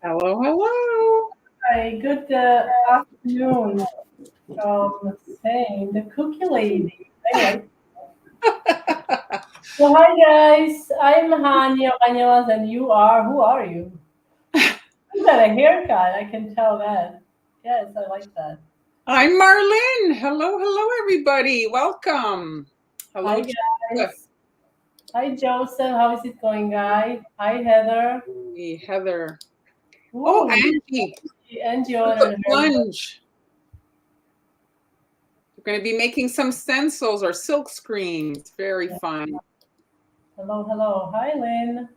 Hello, hello. Hi, good afternoon from Spain, the cookie lady. I like. So hi guys, I'm Hania Cañas and you are. Who are you? You got a haircut. I can tell that. Yes, I like that. I'm Marlene. Hello, hello, everybody. Welcome. Hi Hello, Jessica. guys. Hi Joseph. How is it going, guy? Hi Heather. Hey, Heather. Oh, Ooh, Angie. Angie Look at ordered her. lunch. We're going to be making some stencils or silk screens. Very fun. Hello, hello. Hi Lynn.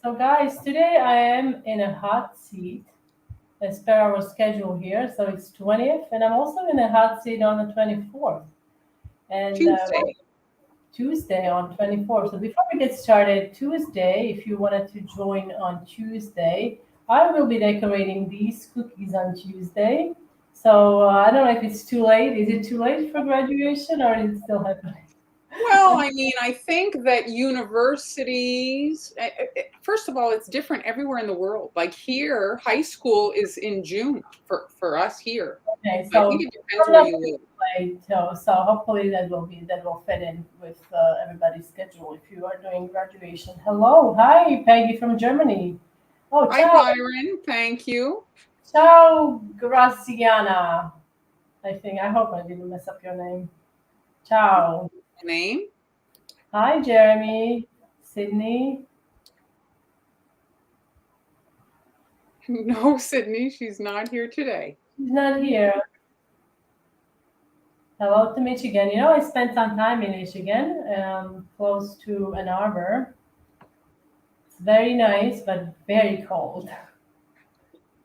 So guys, today I am in a hot seat as per our schedule here. So it's 20th, and I'm also in a hot seat on the 24th and Tuesday. Tuesday on 24th. So before we get started, Tuesday, if you wanted to join on Tuesday, I will be decorating these cookies on Tuesday. So I don't know if it's too late. Is it too late for graduation or is it still happening? Well, I mean, I think that universities, first of all, it's different everywhere in the world. Like here, high school is in June for us here. Okay, I think so it depends I'm where not you live. late, so hopefully that will fit in with everybody's schedule if you are doing graduation. Hello, hi Peggy from Germany. Oh, Hi, ciao, Byron. Thank you. ciao, Graciana. I hope I didn't mess up your name. Ciao. Name? Hi, Jeremy, Sydney. No, Sydney, she's not here today. She's not here. Hello to Michigan. I spent some time in Michigan, close to Ann Arbor. It's very nice, but very cold.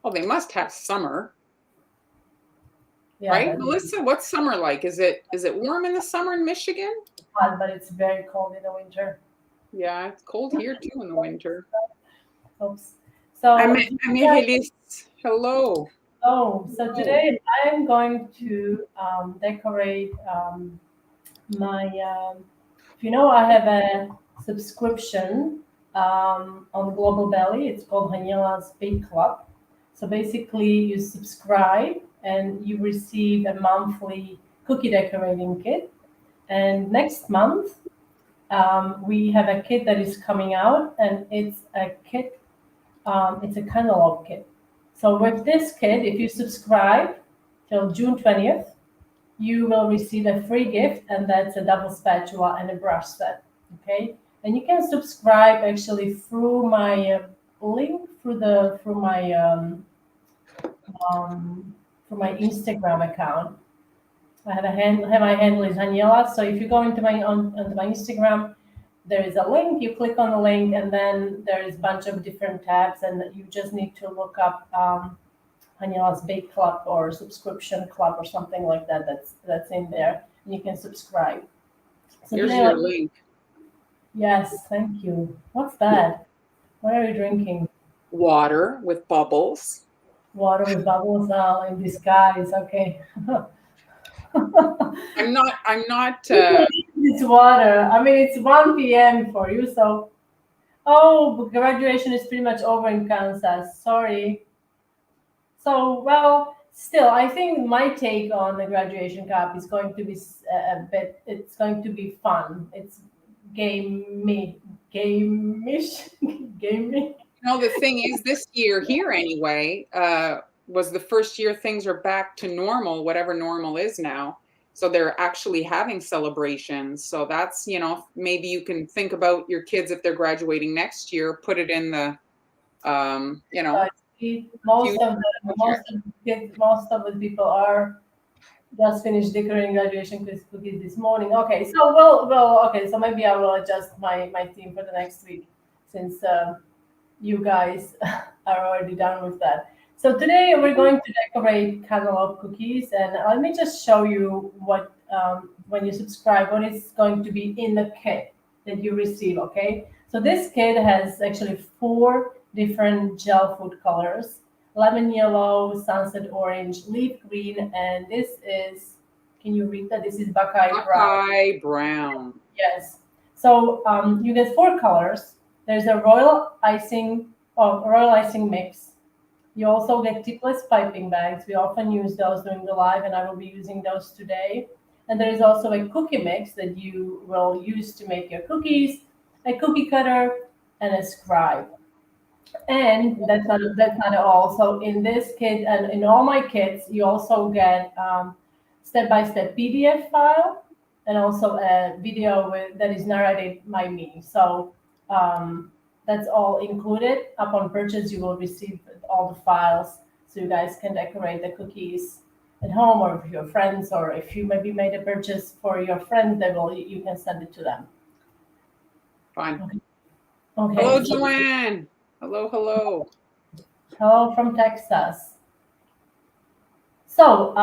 Oh, they must have summer, Yeah, right? Melissa, what's summer like? Is it warm in the summer in Michigan? hot, but it's very cold in the winter. Yeah, it's cold here too in the winter. Oops. So, Amélis, hello. so today I'm going to decorate my. I have a subscription on Global Belly. It's called Haniela's Bake Club. So basically, you subscribe and you receive a monthly cookie decorating kit. And next month, we have a kit that is coming out, and it's a kit. It's a Cantaloupe kit. So with this kit, if you subscribe till June 20th, you will receive a free gift, and that's a double spatula and a brush set. Okay, and you can subscribe actually through my link um, through my Instagram account. I have my handle is Daniela. So if you go onto my Instagram, there is a link. You click on the link, and then there is a bunch of different tabs, and you just need to look up Daniela's Bake Club or subscription club or something like that. That's in there, and you can subscribe. So Here's today, your link. yes, thank you. What's that? What are you drinking? Water with bubbles. Water with bubbles in disguise. Okay. I'm not It's water. I mean, it's 1 p.m. for you, so. Oh, but graduation is pretty much over in Kansas. Sorry. So, well, still, I think my take on the graduation cup is going to be a bit. It's going to be fun. It's gamey, gameish, gamey. the thing is this year here anyway, was the first year things are back to normal, whatever normal is now. So they're actually having celebrations. So that's, maybe you can think about your kids if they're graduating next year, put it in the, Most future of the project. most of the people are just finished decorating graduation cookies this morning. Okay, so okay, so maybe I will adjust my theme for the next week since you guys are already done with that. So today we're going to decorate cantaloupe cookies, and let me just show you what when you subscribe, what is going to be in the kit that you receive. Okay, so this kit has actually 4 different gel food colors: lemon yellow, sunset orange, leaf green, and this is. Can you read that? This is Buckeye brown. Buckeye brown. Yes. So you get 4 colors. There's a royal icing mix, You also get tipless piping bags. We often use those during the live, and I will be using those today. And there is also a cookie mix that you will use to make your cookies, a cookie cutter, and a scribe. And that's not all. So in this kit and in all my kits, you also get step-by-step PDF file and also a video that is narrated by me. So that's all included. Upon purchase, you will receive all the files so you guys can decorate the cookies at home or with your friends, or if you maybe made a purchase for your friends, you can send it to them. Fine. Okay. Hello, Joanne. Hello, hello. Hello from Texas. So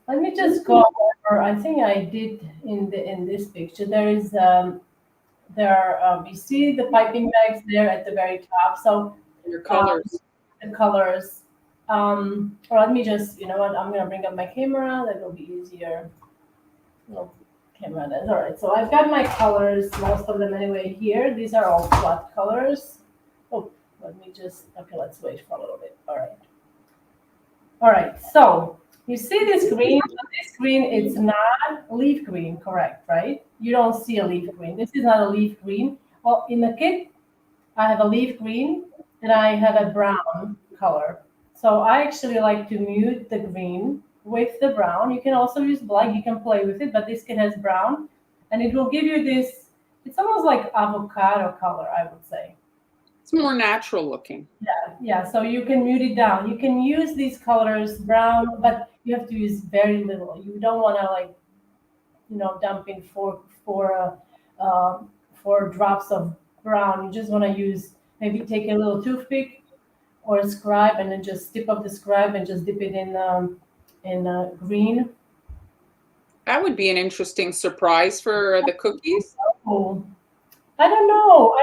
let me just go over. I think I did in this picture. We see the piping bags there at the very top. So Your colors. the colors. Or let me just, you know what? I'm gonna bring up my camera. That will be easier. No camera. That's all right. So I've got my colors, most of them anyway. Here, these are all flat colors. Oh, let me just. Okay, let's wait for a little bit. All right. All right, so you see this green. This green, it's not leaf green, correct, right? You don't see a leaf green. This is not a leaf green. Well, in the kit, I have a leaf green and I have a brown color. So I actually like to mute the green with the brown. You can also use black, you can play with it, but this kit has brown and it will give you this, it's almost like avocado color, I would say. It's more natural looking. Yeah. So you can mute it down. You can use these colors brown, but you have to use very little. You don't want to dump in four drops of brown. You just want to use maybe take a little toothpick or a scribe and then just dip up the scribe and just dip it in green. That would be an interesting surprise for the cookies. Oh. I don't know.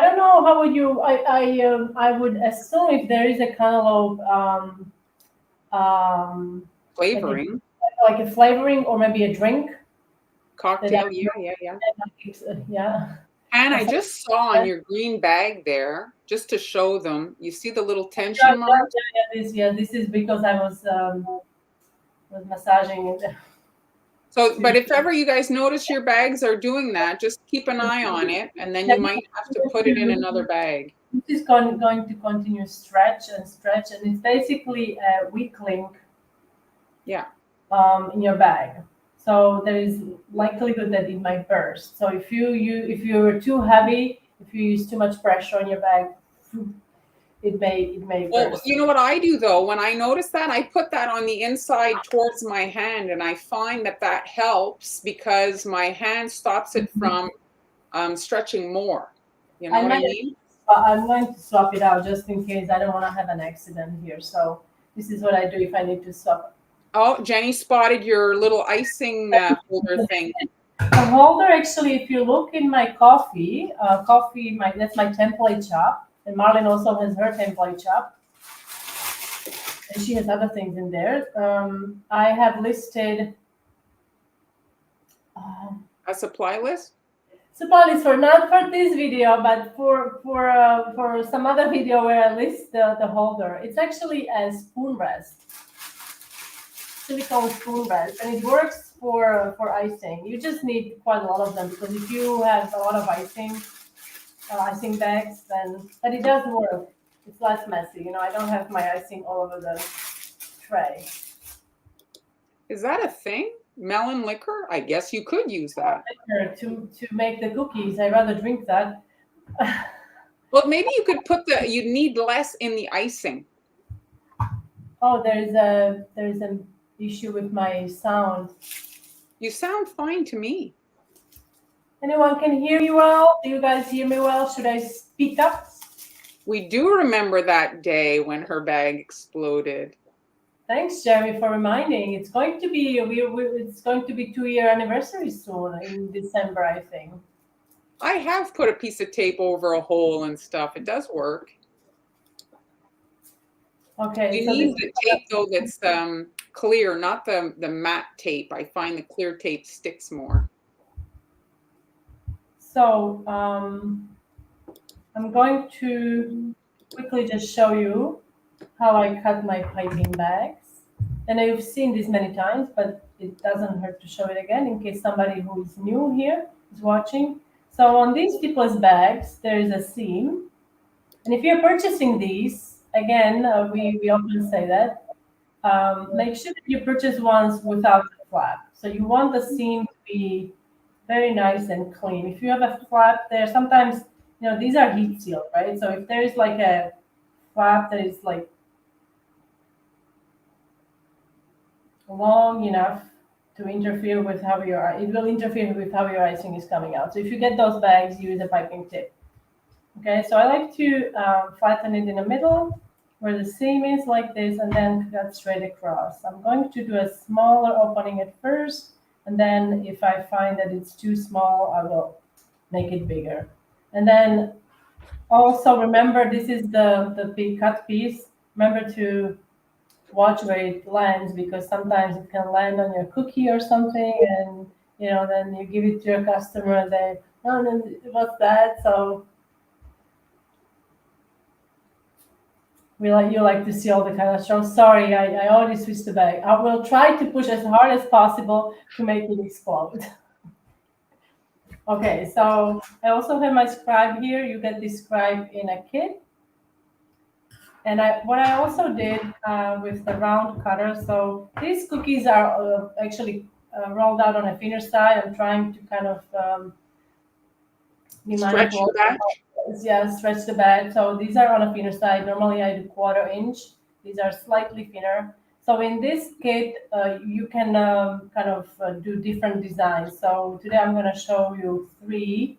How would you? I would assume if there is a cantaloupe Flavoring. like a flavoring or maybe a drink. Cocktail. Yeah. Yeah. And I just saw on your green bag there, just to show them, you see the little tension mark? This is because I was massaging it. So, but if ever you guys notice your bags are doing that, just keep an eye on it, and then you might have to put it in another bag. This is going to continue stretch, and it's basically a weak link. Yeah. In your bag, so there is likelihood that it might burst. So if you're too heavy, if you use too much pressure on your bag, it may burst. Well, you know what I do though? When I notice that, I put that on the inside towards my hand, and I find that helps because my hand stops it from stretching more. You know what I mean? I'm going to swap it out just in case. I don't want to have an accident here. So this is what I do if I need to swap. Oh, Jenny spotted your little icing holder thing. The holder, actually, if you look in my coffee, that's my template shop. And Marlene also has her template shop. And she has other things in there. I have listed a supply list? Supply list for not for this video, but for some other video where I list the holder. It's actually a spoon rest, silicone spoon rest, and it works for icing. You just need quite a lot of them because if you have a lot of icing bags, then but it does work. It's less messy. I don't have my icing all over the tray. Is that a thing? Melon liquor? I guess you could use that. To make the cookies. I'd rather drink that. Well, maybe you could you need less in the icing. Oh, there's an issue with my sound. You sound fine to me. Anyone can hear me well? Do you guys hear me well? Should I speak up? We do remember that day when her bag exploded. Thanks, Jeremy, for reminding. It's going to be it's going to be 2-year anniversary soon in December, I think. I have put a piece of tape over a hole and stuff. It does work. Okay. You need the tape though that's clear, not the matte tape. I find the clear tape sticks more. So I'm going to quickly just show you how I cut my piping bags. And I've seen this many times, but it doesn't hurt to show it again in case somebody who is new here is watching. So on these tipless bags, there is a seam. And if you're purchasing these, again, we often say that, make sure that you purchase ones without the flap. So you want the seam to be very nice and clean. If you have a flap there, sometimes, these are heat sealed, right? So if there's like a flap that is like long enough to interfere with how it will interfere with how your icing is coming out. So if you get those bags, use a piping tip. Okay, so I like to flatten it in the middle where the seam is like this, and then cut straight across. I'm going to do a smaller opening at first, and then if I find that it's too small, I will make it bigger. And then also remember, this is the big cut piece. Remember to watch where it lands, because sometimes it can land on your cookie or something, and then you give it to your customer and they, oh no, what's that? So you like to see all the kind of shows. Sorry, I already switched the bag. I will try to push as hard as possible to make it explode. Okay, so I also have my scribe here. You get this scribe in a kit. And what I also did with the round cutter, so these cookies are actually rolled out on a thinner side. I'm trying to kind of be Stretch mindful. the batch. Yeah, stretch the bag. So these are on a thinner side. Normally I do 1/4 inch. These are slightly thinner. So in this kit, you can kind of do different designs. So today I'm going to show you 3.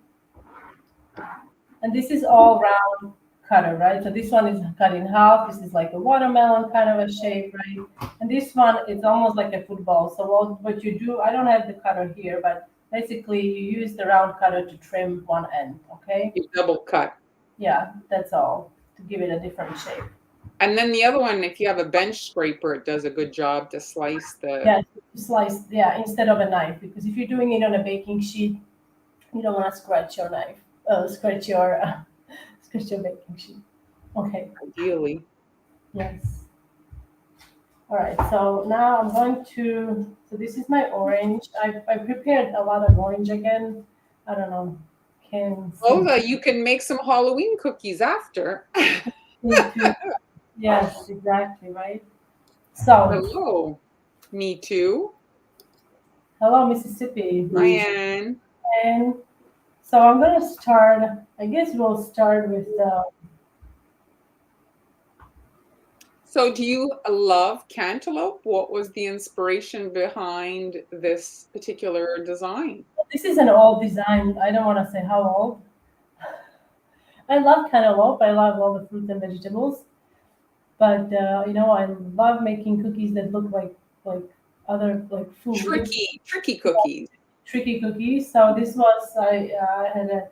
And this is all round cutter, right? So this one is cut in half. This is like a watermelon kind of a shape, right? And this one is almost like a football. So what you do, I don't have the cutter here, but basically you use the round cutter to trim one end, okay? You double cut. Yeah, that's all, to give it a different shape. And then the other one, if you have a bench scraper, it does a good job to slice the. Yeah, slice, yeah, instead of a knife, because if you're doing it on a baking sheet, you don't want to scratch your knife, scratch your scratch your baking sheet. Okay. Ideally. Yes. All right. So now I'm going to. So this is my orange. I prepared a lot of orange again. I don't know. Can Olga, you can make some Halloween cookies after. Yes, exactly. Right. So Hello. Me too. hello, Mississippi. Diane. And so I'm gonna start. I guess we'll start with the. So do you love cantaloupe? What was the inspiration behind this particular design? This is an old design. I don't want to say how old. I love cantaloupe. I love all the fruits and vegetables. But I love making cookies that look like other like food. Tricky cookies. Tricky cookies. So this was I had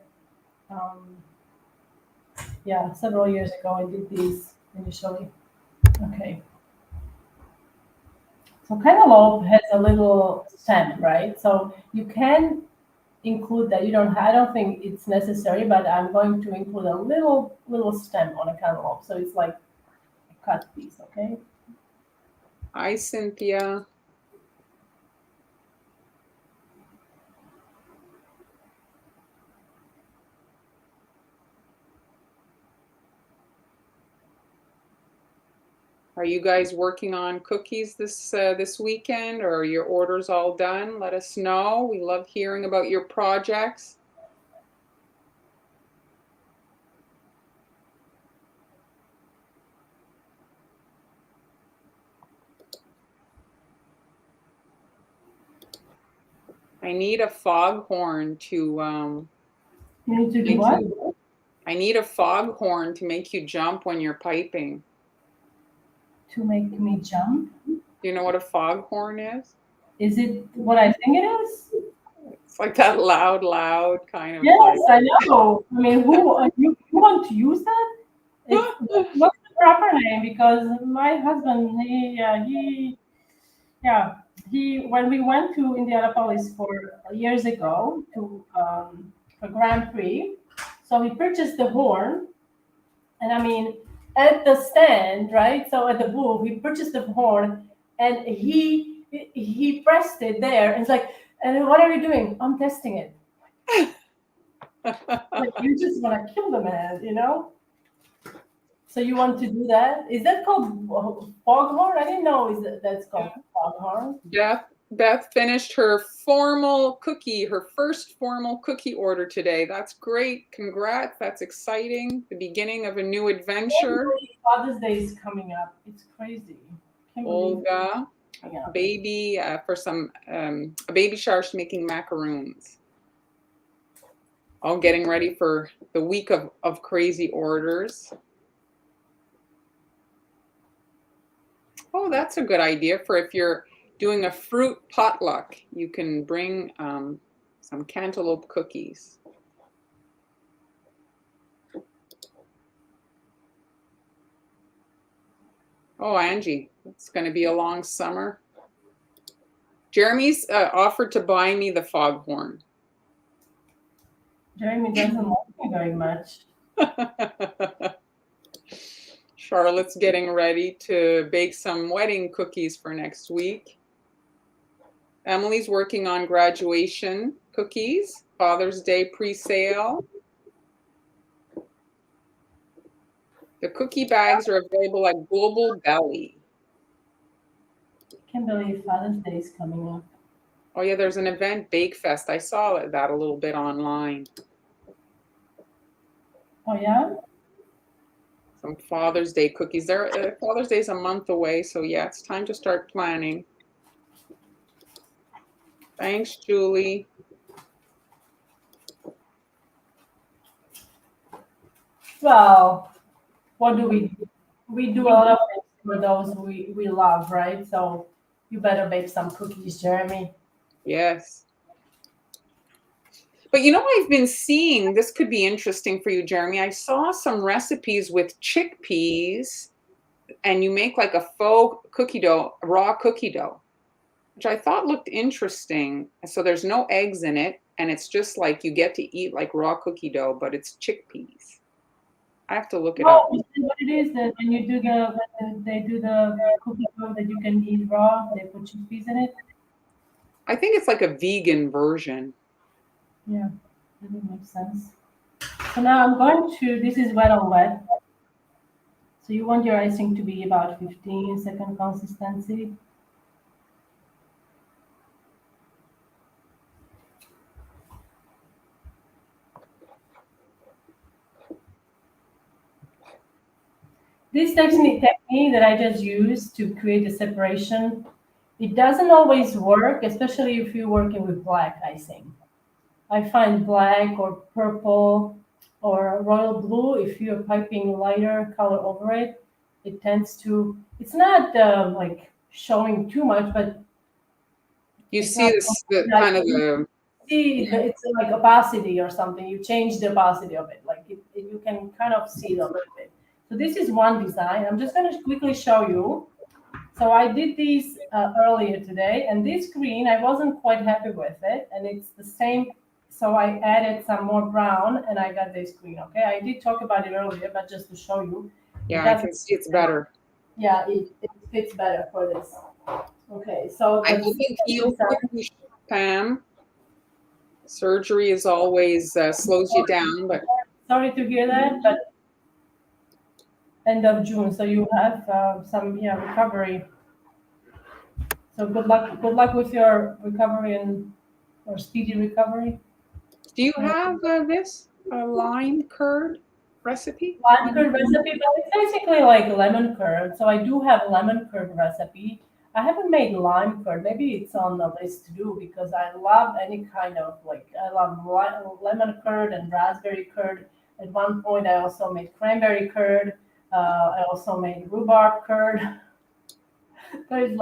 a several years ago. I did these initially. Okay. So cantaloupe has a little stem, right? So you can include that. You don't. I don't think it's necessary, but I'm going to include a little stem on a cantaloupe. So it's like a cut piece. Okay. Hi, Cynthia. Are you guys working on cookies this weekend, or are your orders all done? Let us know. We love hearing about your projects. I need a foghorn to You need to do make what? you. I need a foghorn to make you jump when you're piping. To make me jump? Do you know what a foghorn is? Is it what I think it is? It's like that loud kind of. Yes, Like, I know. I mean, who you want to use that? What's the proper name? Because my husband, he when we went to Indianapolis for years ago to a Grand Prix, so he purchased the horn, and I mean, at the stand, right? So at the booth, he purchased the horn, and he pressed it there, and it's like, and what are you doing? I'm testing it. Like, you just want to kill the man, you know? So you want to do that? Is that called foghorn? I didn't know that's called foghorn. Beth finished her first formal cookie order today. That's great. Congrats. That's exciting. The beginning of a new adventure. Father's Day is coming up. It's crazy. Can't believe Olga, baby, for some a baby shower, she's making macaroons. All getting ready for the week of crazy orders. Oh, that's a good idea for if you're doing a fruit potluck. You can bring some cantaloupe cookies. Oh, Angie, it's going to be a long summer. Jeremy's offered to buy me the foghorn. Jeremy doesn't like me very much. Charlotte's getting ready to bake some wedding cookies for next week. Emily's working on graduation cookies, Father's Day pre-sale. The cookie bags are available at Global Belly. I can't believe Father's Day is coming up. Oh yeah, there's an event, Bake Fest. I saw that a little bit online. Oh yeah? Some Father's Day cookies. Father's Day is a month away, so yeah, it's time to start planning. Thanks, Julie. Well, what do? We do a lot of things for those we love, right? So you better bake some cookies, Jeremy. Yes. But you know, I've been seeing, this could be interesting for you, Jeremy. I saw some recipes with chickpeas, and you make like a faux cookie dough, raw cookie dough, which I thought looked interesting. So there's no eggs in it, and it's just like you get to eat like raw cookie dough, but it's chickpeas. I have to look it up. Oh, what it is that when you do when they do the cookie dough that you can eat raw, they put chickpeas in it. I think it's like a vegan version. Yeah, that makes sense. So now I'm going to, this is wet on wet. So you want your icing to be about 15-second consistency. This technique that I just used to create a separation, it doesn't always work, especially if you're working with black icing. I find black or purple or royal blue, if you're piping lighter color over it, it tends to, it's not like showing too much, but you see this, the kind of the, see it's like opacity or something. You change the opacity of it, like you can kind of see it a little bit. So this is one design. I'm just going to quickly show you. So I did these earlier today, and this green, I wasn't quite happy with it, and it's the same. So I added some more brown, and I got this green, okay? I did talk about it earlier, but just to show you. yeah, I can see it's better. Yeah, it fits better for this. Okay, so I think heal quickly, Pam. Surgery is always slows you down, but sorry to hear that, but end of June, so you have some recovery. So good luck with your recovery or speedy recovery. Do you have this lime curd recipe? Lime curd recipe, but it's basically like lemon curd. So I do have lemon curd recipe. I haven't made lime curd. Maybe it's on the list to do because I love any kind of I love lemon curd and raspberry curd. At one point, I also made cranberry curd. I also made rhubarb curd. There's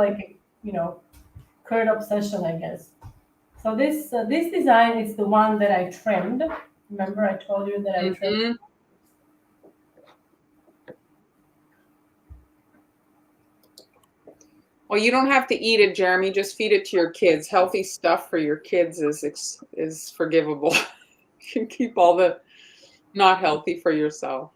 curd obsession, I guess. So this design is the one that I trimmed. Remember, I told you that I trimmed. Well, you don't have to eat it, Jeremy. Just feed it to your kids. Healthy stuff for your kids is forgivable. You can keep all the not healthy for yourself.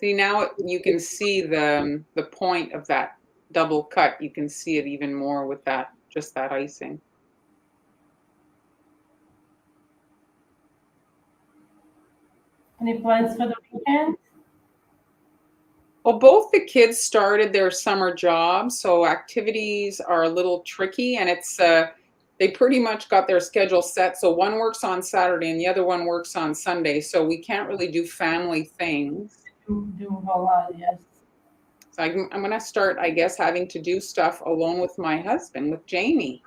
See, now you can see the point of that double cut. You can see it even more with that, just that icing. Any plans for the weekend? Well, both the kids started their summer jobs, so activities are a little tricky, and it's they pretty much got their schedule set. So one works on Saturday and the other one works on Sunday. So we can't really do family things. Do a whole lot, yes. So I'm going to start, I guess, having to do stuff alone with my husband, with Jamie.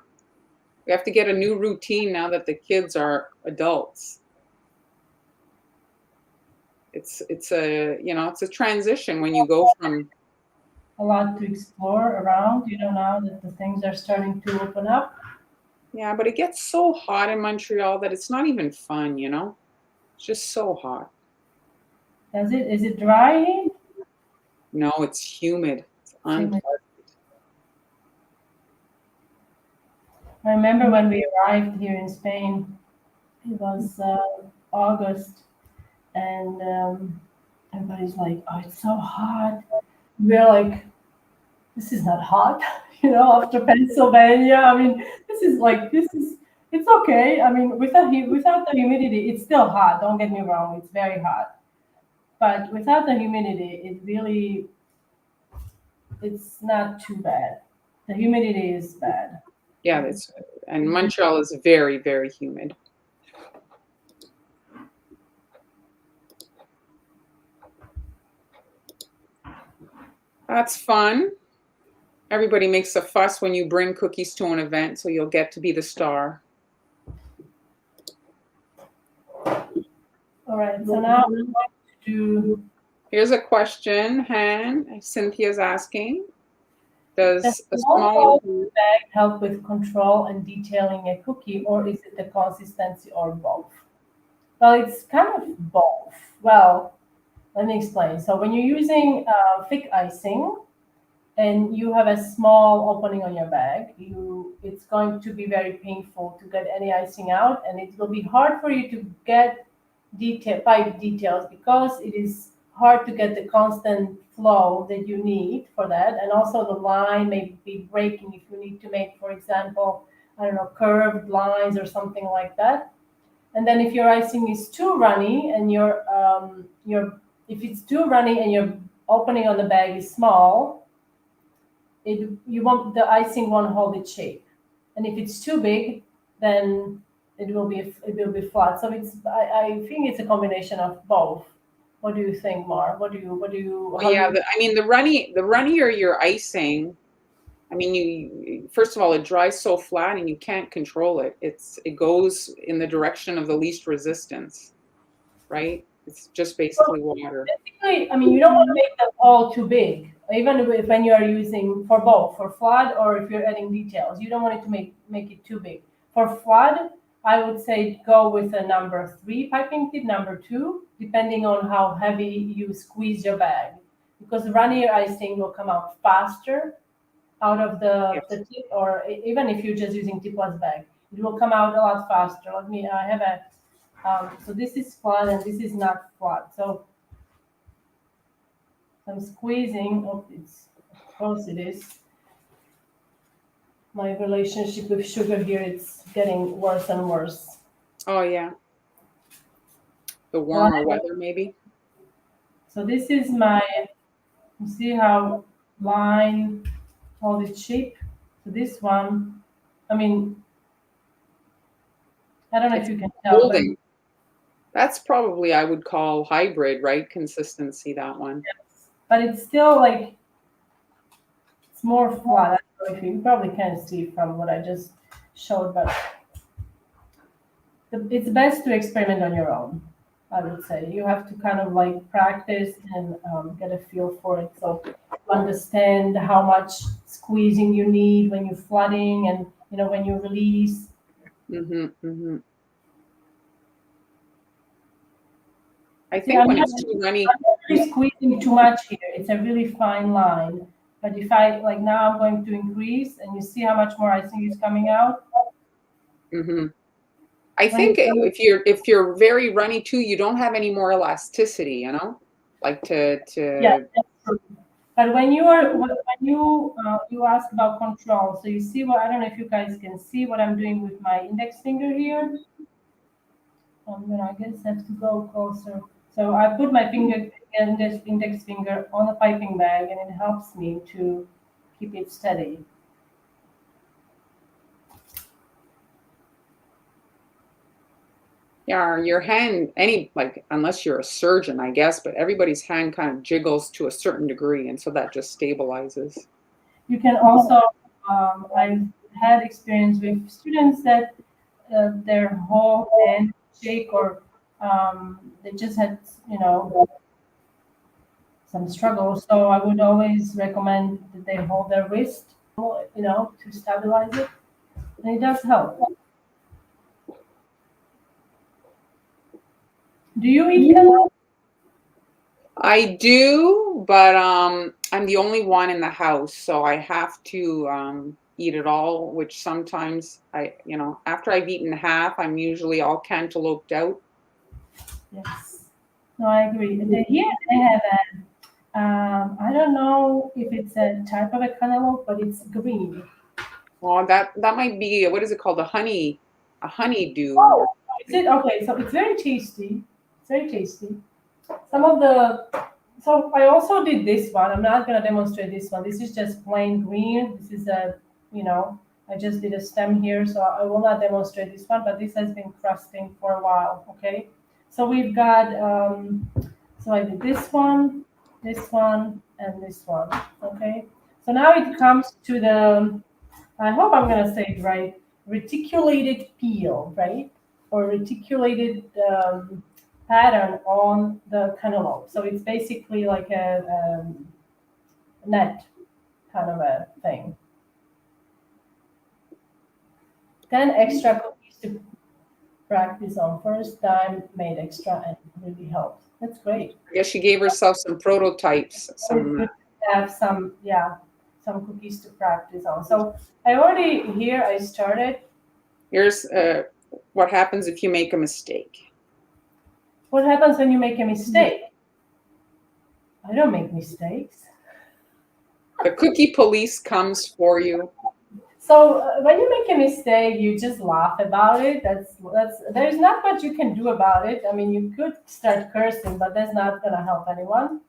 We have to get a new routine now that the kids are adults. It's a it's a transition when you go from A lot to explore around, now that the things are starting to open up. yeah, but it gets so hot in Montreal that it's not even fun, It's just so hot. Is it dry? No, it's humid. It's unpleasant. I remember when we arrived here in Spain, it was August, and everybody's like, "Oh, it's so hot." We're like, "This is not hot," after Pennsylvania. I mean, it's okay. I mean, without the humidity, it's still hot. Don't get me wrong, it's very hot. But without the humidity, it's not too bad. The humidity is bad. Yeah, and Montreal is very, very humid. That's fun. Everybody makes a fuss when you bring cookies to an event, so you'll get to be the star. All right, so now we're going to do. Here's a question, Han. Cynthia's asking. Does a small small bag help with control and detailing a cookie, or is it the consistency, or both? Well, it's kind of both. Well, let me explain. So when you're using thick icing and you have a small opening on your bag, it's going to be very painful to get any icing out, and it will be hard for you to get pipe details because it is hard to get the constant flow that you need for that. And also the line may be breaking if you need to make, for example, I don't know, curved lines or something like that. And then if your icing is too runny and if it's too runny and your opening on the bag is small, the icing won't hold its shape. And if it's too big, then it will be flat. So I think it's a combination of both. What do you think, Mar? The runnier your icing, I mean, you first of all, it dries so flat and you can't control it. It goes in the direction of the least resistance, right? It's just basically water. Basically, I mean, you don't want to make them all too big, even when you are using for both, for flood or if you're adding details. You don't want it to make it too big. For flood, I would say go with a number 3 piping tip, number 2, depending on how heavy you squeeze your bag. Because runnier icing will come out faster out of the tip, or even if you're just using tipless bag, it will come out a lot faster. I have so this is flat and this is not flat. So I'm squeezing. Oh, of course it is. My relationship with sugar here, it's getting worse and worse. Oh yeah. The warmer weather, maybe. So this is you see how line all the shape. So this one, I mean, I don't know if you can tell. Holding. That's probably, I would call hybrid, right? Consistency, that one. Yes. But it's still it's more flat. I don't know if you probably can't see from what I just showed, but it's best to experiment on your own. I would say you have to kind of practice and get a feel for it. So you understand how much squeezing you need when you're flooding and when you release. I think when it's too runny, I'm not really squeezing too much here. It's a really fine line. But if I now I'm going to increase, and you see how much more icing is coming out. I think if you're very runny too, you don't have any more elasticity, like to Yeah, that's true. But when you ask about control, so you see what, I don't know if you guys can see what I'm doing with my index finger here. I'm gonna, I guess, have to go closer. So I put my index finger on the piping bag, and it helps me to keep it steady. yeah, your hand, any like unless you're a surgeon, I guess, but everybody's hand kind of jiggles to a certain degree, and so that just stabilizes. You can also, I've had experience with students that their whole hand shake, or they just had, you know, some struggle. So I would always recommend that they hold their wrist, to stabilize it, and it does help. Do you eat cantaloupe? I do, but I'm the only one in the house, so I have to eat it all, which sometimes after I've eaten half, I'm usually all cantalouped out. Yes. No, I agree. Here they have I don't know if it's a type of a cantaloupe, but it's green. Well, that might be, what is it called? A honeydew. Oh, is it? Okay, so it's very tasty. It's very tasty. Some of the, so I also did this one. I'm not gonna demonstrate this one. This is just plain green. This is you know, I just did a stem here, so I will not demonstrate this one, but this has been crusting for a while, okay? So we've got, so I did this one, and this one, okay? So now it comes to the, I hope I'm gonna say it right, reticulated peel, right? Or reticulated pattern on the cantaloupe. So it's basically like a net kind of a thing. 10 extra cookies to practice on. First time made extra, and it really helped. That's great. I guess she gave herself some prototypes. It's good to have some, yeah, some cookies to practice on. So I already here, I started. Here's what happens if you make a mistake. What happens when you make a mistake? I don't make mistakes. The cookie police comes for you. So when you make a mistake, you just laugh about it. That's there's not much you can do about it. I mean, you could start cursing, but that's not gonna help anyone,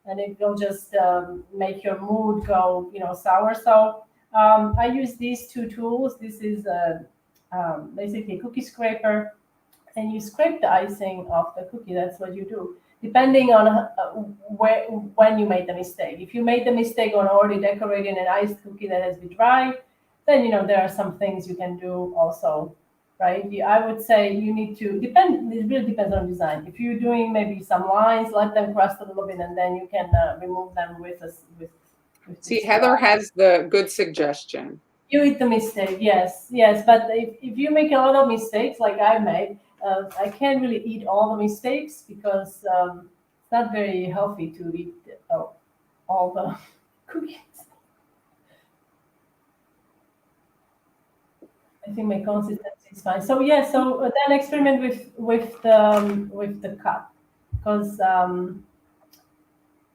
and it will just make your mood go, sour. So I use these two tools. This is basically a cookie scraper, and you scrape the icing off the cookie. That's what you do, depending on when you made the mistake. If you made the mistake on already decorating an iced cookie that has been dry, then there are some things you can do also, right? I would say you need to depend. It really depends on design. If you're doing maybe some lines, let them crust a little bit, and then you can remove them with this. See, Heather has the good suggestion. You eat the mistake, yes, yes. But if you make a lot of mistakes, like I made, I can't really eat all the mistakes because it's not very healthy to eat all the cookies. I think my consistency is fine. So yeah, so then experiment with the cut, because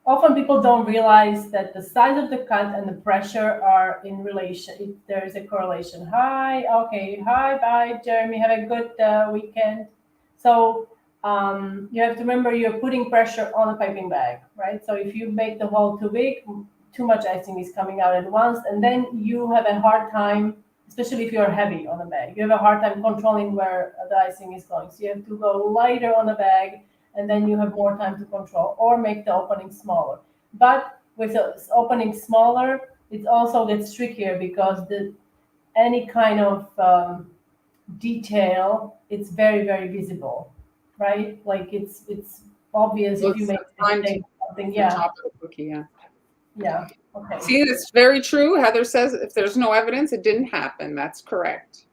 often people don't realize that the size of the cut and the pressure are in relation. There is a correlation. Hi, okay, hi, bye, Jeremy. Have a good weekend. So you have to remember you're putting pressure on the piping bag, right? So if you make the hole too big, too much icing is coming out at once, and then you have a hard time, especially if you're heavy on the bag. You have a hard time controlling where the icing is going. So you have to go lighter on the bag, and then you have more time to control, or make the opening smaller. But with the opening smaller, it also gets trickier because any kind of detail, it's very, very visible, right? Like it's obvious if you make a mistake, something. Yeah. Top of the cookie, yeah. Yeah. Okay. See, it's very true. Heather says if there's no evidence, it didn't happen. That's correct.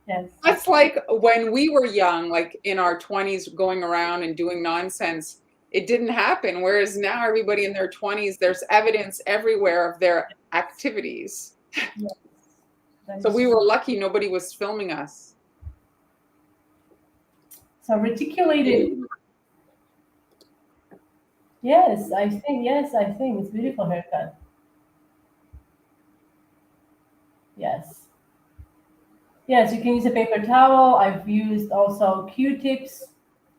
Yes. That's like when we were young, like in our 20s, going around and doing nonsense. It didn't happen. Whereas now everybody in their 20s, there's evidence everywhere of their activities. Yes. So we were lucky nobody was filming us. So reticulated. Yes, I think. Yes, I think it's beautiful haircut. Yes. Yes, you can use a paper towel. I've used also Q-tips,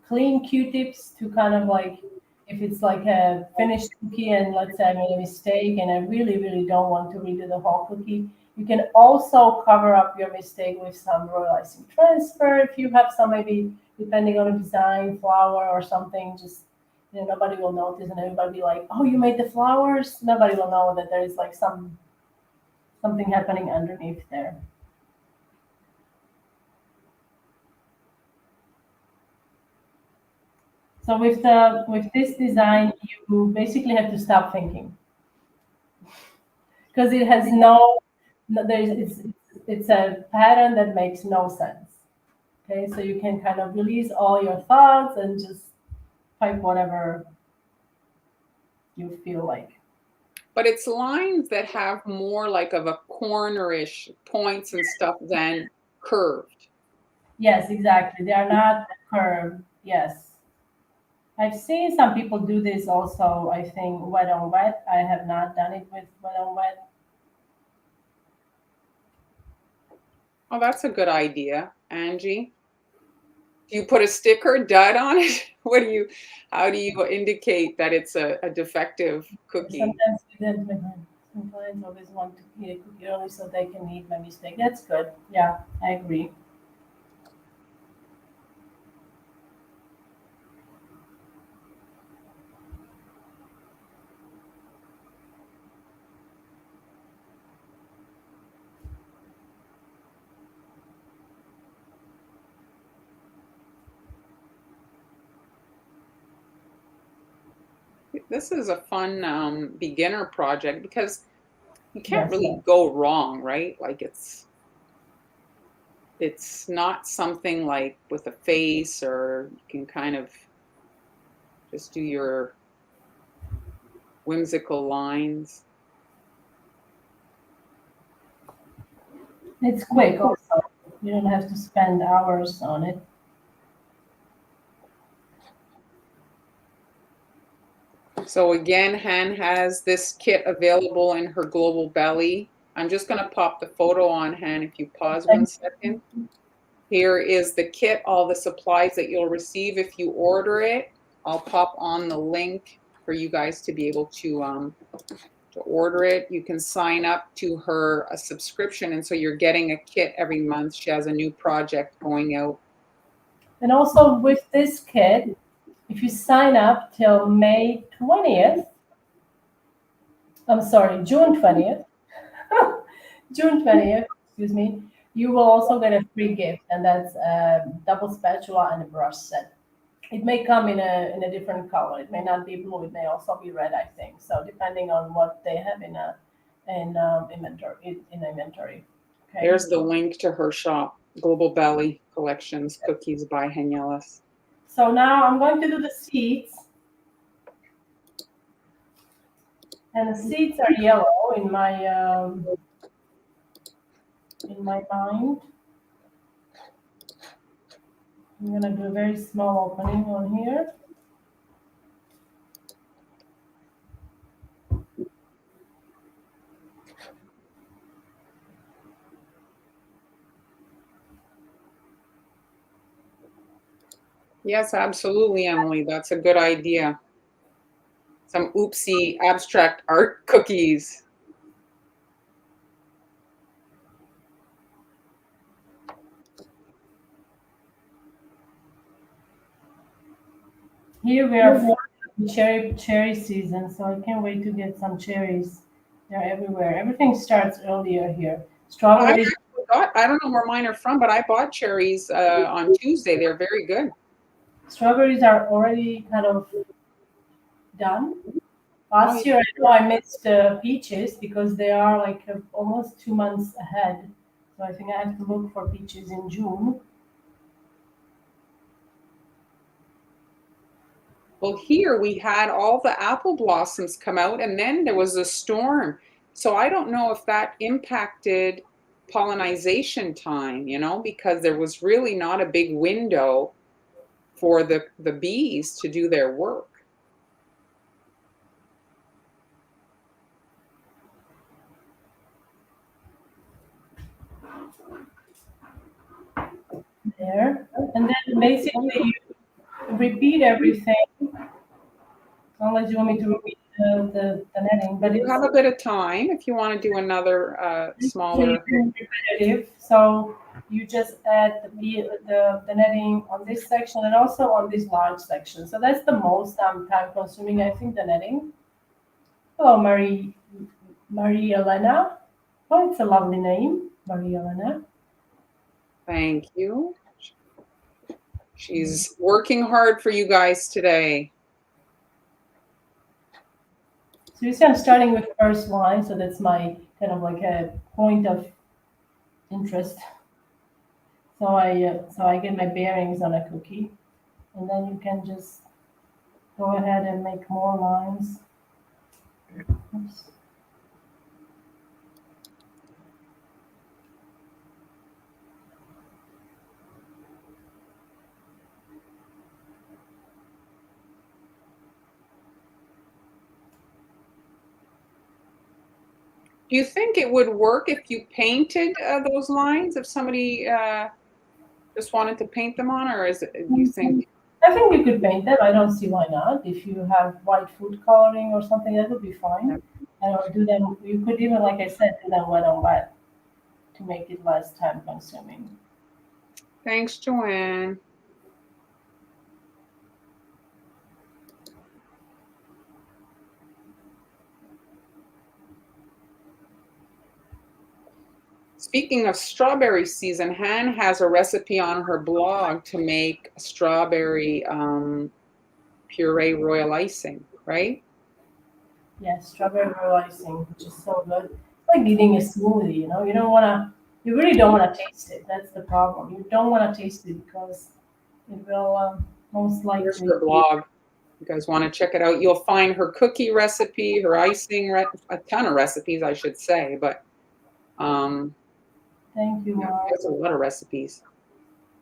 clean Q-tips to kind of like, if it's like a finished cookie and let's say I made a mistake and I really, really don't want to redo the whole cookie, you can also cover up your mistake with some royal icing transfer. If you have some, maybe depending on the design, flower or something, just, nobody will notice and everybody be like, oh, you made the flowers. Nobody will know that there is like something happening underneath there. So with this design, you basically have to stop thinking because it has no there's it's a pattern that makes no sense. Okay, so you can kind of release all your thoughts and just type whatever you feel like. But it's lines that have more like of a cornerish points and stuff than curved. Yes, exactly. They are not curved. Yes. I've seen some people do this also, I think, wet on wet. I have not done it with wet on wet. Oh, that's a good idea, Angie. Do you put a sticker dud on it? What do you, how do you indicate that it's a defective cookie? Sometimes some clients always want to eat a cookie early so they can eat my mistake. That's good. Yeah, I agree. This is a fun beginner project because you can't Yes. really go wrong, right? Like it's not something like with a face, or you can kind of just do your whimsical lines. It's quick also. You don't have to spend hours on it. So again, Han has this kit available in her Global Belly. I'm just going to pop the photo on, Han, if you pause one Thank second. Here is the kit, all the supplies that you'll receive if you order it. I'll pop on the link for you guys to be able to order it. You can sign up to her a subscription, and so you're getting a kit every month. She has a new project going out. And also with this kit, if you sign up till May 20th, I'm sorry, June 20th, June 20th, excuse me, you will also get a free gift, and that's a double spatula and a brush set. It may come in a different color. It may not be blue. It may also be red, I think. So depending on what they have in inventory. Okay. There's the link to her shop, Global Belly Collections, Cookies by Hanelis. So now I'm going to do the seeds, and the seeds are yellow in my mind. I'm gonna do a very small opening on here. Yes, absolutely, Emily. That's a good idea. Some oopsie abstract art cookies. Here we are for cherry season, so I can't wait to get some cherries. They're everywhere. Everything starts earlier here. I Strawberries actually got, I don't know where mine are from, but I bought cherries on Tuesday. They're very good. strawberries are already kind of done. Oh, Last yeah. year, I know I missed peaches because they are like almost 2 months ahead. So I think I have to look for peaches in June. Well, here we had all the apple blossoms come out, and then there was a storm. So I don't know if that impacted pollination time, because there was really not a big window for the bees to do their work. there. And then basically you repeat everything, unless you want me to repeat the netting, but You it's have a bit of time if you want to do another smaller. repetitive. So you just add the netting on this section and also on this large section. So that's the most time consuming, I think, the netting. Hello, Marie Elena. Oh, it's a lovely name, Marie Elena. Thank you. She's working hard for you guys today. So you see, I'm starting with first line, so that's my kind of like a point of interest. So I get my bearings on a cookie, and then you can just go ahead and make more lines. Oops. Do you think it would work if you painted those lines? If somebody just wanted to paint them on, or is it? Do you think? I think you could paint them. I don't see why not. If you have white food coloring or something, that would be fine. Or do them. You could even, like I said, do them wet on wet to make it less time consuming. Thanks, Joanne. Speaking of strawberry season, Han has a recipe on her blog to make strawberry puree royal icing, right? Yes, strawberry royal icing, which is so good. It's like eating a smoothie, you know. You really don't want to taste it. That's the problem. You don't want to taste it because it will most Here's likely. her blog. You guys want to check it out? You'll find her cookie recipe, her icing, a ton of recipes, I should say, but Thank you, Mark. there's a lot of recipes.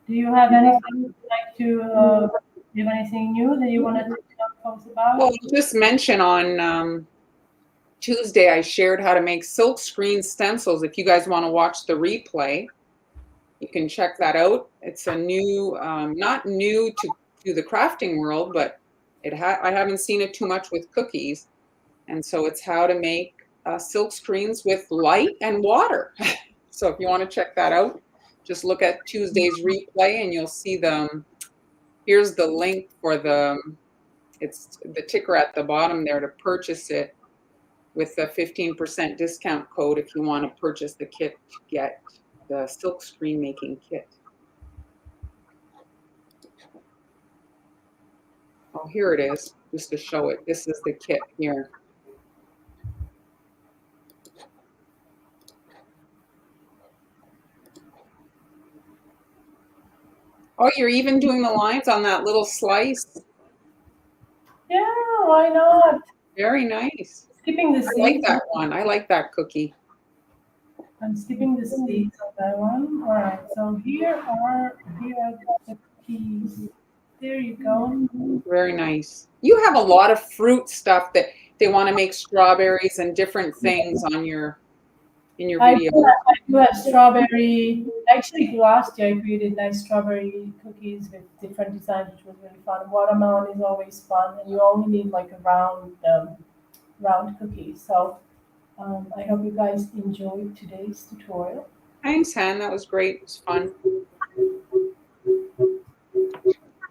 Do you have anything you'd like to? Do you have anything new that you want to tell folks about? Well, just mention on Tuesday, I shared how to make silk screen stencils. If you guys want to watch the replay, you can check that out. It's a new, not new to the crafting world, but I haven't seen it too much with cookies. And so it's how to make silk screens with light and water. So if you want to check that out, just look at Tuesday's replay and you'll see them. Here's the link for it's the ticker at the bottom there to purchase it with a 15% discount code if you want to purchase the kit to get the silk screen making kit. Oh, here it is, just to show it. This is the kit here. Oh, you're even doing the lines on that little slice. Yeah, why not? Very nice. Skipping the I like seeds. that one. I like that cookie. I'm skipping the seeds on that one. All right, so here are the cookies. There you go. Very nice. You have a lot of fruit stuff that they want to make strawberries and different things on in your video. I do have strawberry. Actually, last year I created nice strawberry cookies with different designs, which was really fun. Watermelon is always fun, and you only need like a round cookie. So I hope you guys enjoyed today's tutorial. Thanks, Han. That was great. It was fun.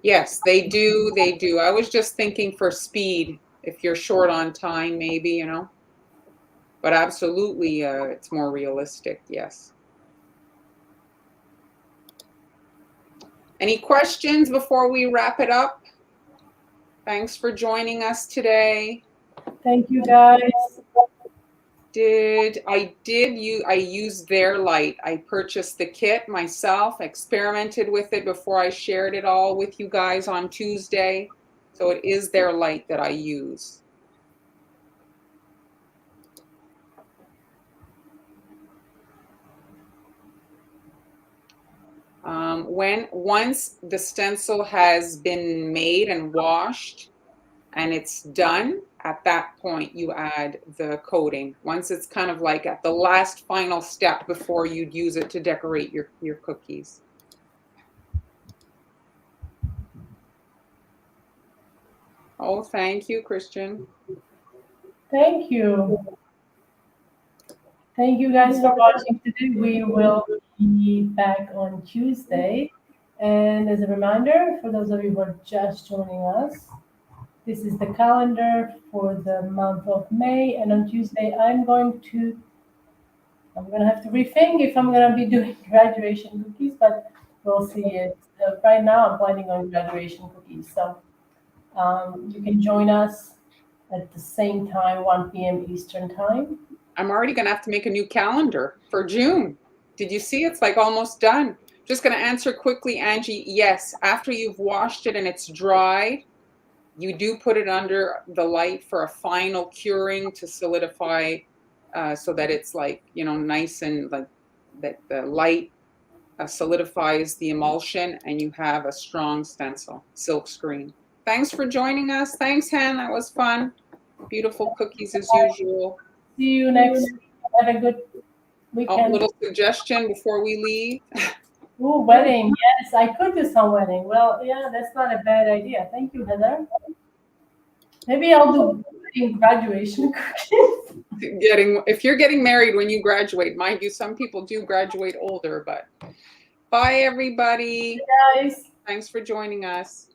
Yes, they do. They do. I was just thinking for speed, if you're short on time, maybe, you know. But absolutely, it's more realistic. Yes. Any questions before we wrap it up? Thanks for joining us today. Thank you, guys. I used their light. I purchased the kit myself, experimented with it before I shared it all with you guys on Tuesday. So it is their light that I use. Once the stencil has been made and washed and it's done, at that point you add the coating. Once it's kind of like at the last final step before you'd use it to decorate your cookies. Oh, thank you, Christian. Thank you. Thank you guys for watching today. We will be back on Tuesday. And as a reminder, for those of you who are just joining us, this is the calendar for the month of May. And on Tuesday, I'm going to have to rethink if I'm going to be doing graduation cookies, but we'll see it. Right now, I'm planning on graduation cookies. So you can join us at the same time, 1 p.m. Eastern time. I'm already going to have to make a new calendar for June. Did you see? It's like almost done. Just going to answer quickly, Angie. Yes, after you've washed it and it's dry, you do put it under the light for a final curing to solidify, so that it's like, nice and like that the light solidifies the emulsion and you have a strong stencil, silk screen. Thanks for joining us. Thanks, Han. That was fun. Beautiful cookies as usual. See you next week. Have a good weekend. Little suggestion before we leave. Ooh, wedding. Yes, I could do some wedding. Well, yeah, that's not a bad idea. Thank you, Heather. Maybe I'll do wedding graduation cookies. If you're getting married when you graduate, mind you, some people do graduate older, but bye everybody. Hey guys. Thanks for joining us.